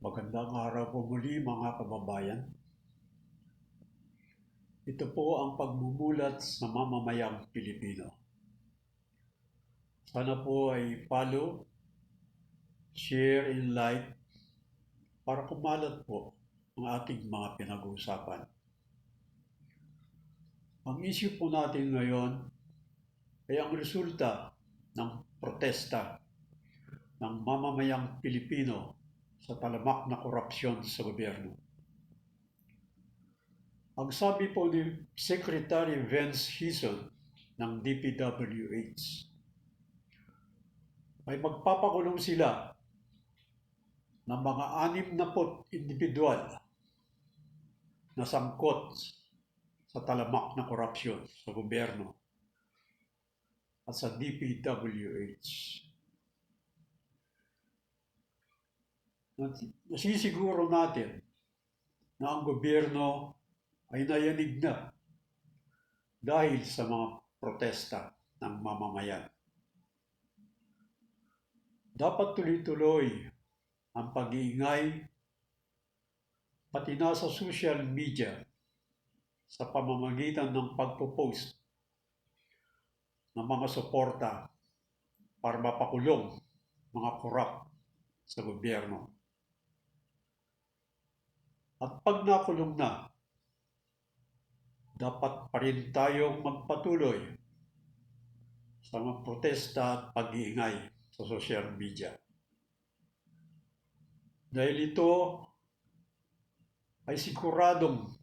Magandang araw po muli mga kababayan. Ito po ang pagmumulat sa mamamayang Pilipino. Sana po ay follow, share, and like para kumalat po ang ating mga pinag-uusapan. Ang issue po natin ngayon ay ang resulta ng protesta ng mamamayang Pilipino sa talamak na korupsyon sa gobyerno. Ang sabi po ni Secretary Vince Hison ng DPWH ay magpapakulong sila ng mga 60 individual na sangkot sa talamak na korupsyon sa gobyerno at sa DPWH. Nasisiguro natin na ang gobyerno ay nayanig na dahil sa mga protesta ng mamamayan. Dapat tuloy-tuloy ang pag-iingay pati na sa social media sa pamamagitan ng pagpo-post ng mga suporta para mapakulong mga korap sa gobyerno. At pag nakulong na, dapat pa rin tayong magpatuloy sa mga protesta at pag-iingay sa social media. Dahil ito ay siguradong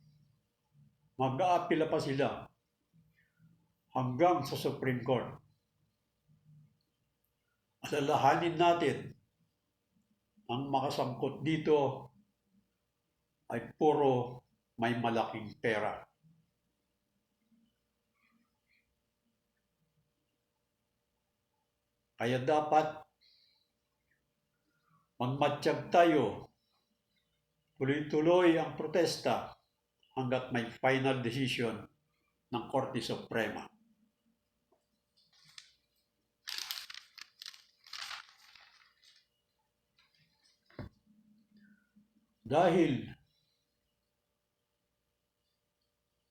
mag-aapila pa sila hanggang sa Supreme Court. Alalahanin natin, ang makasangkot dito ay puro may malaking pera. Kaya dapat magmatsyag tayo, tuloy-tuloy ang protesta hanggat may final decision ng Korte Suprema. Dahil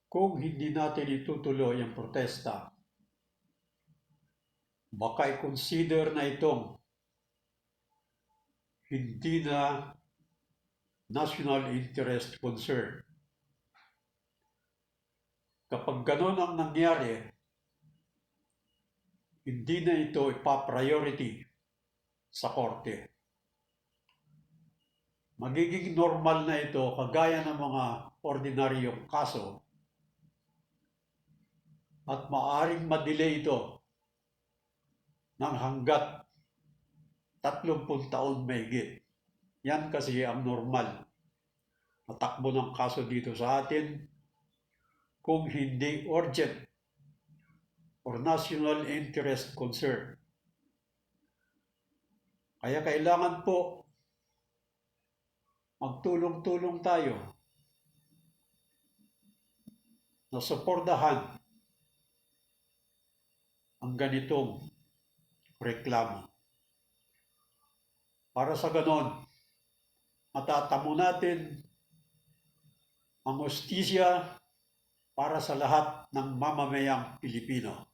kung hindi natin itutuloy ang protesta, baka i-consider na itong hindi na national interest concern. Kapag ganon ang nangyari, hindi na ito ipa-priority sa korte. Magiging normal na ito kagaya ng mga ordinaryong kaso at maaring ma-delay ito ng hanggat 30 taon mahigit. Yan kasi ang normal na takbo ng kaso dito sa atin kung hindi urgent or national interest concern. Kaya kailangan po magtulong-tulong tayo na suportahan ang ganitong reklamo. Para sa ganon, matatamo natin ang hustisya para sa lahat ng mamamayang Pilipino.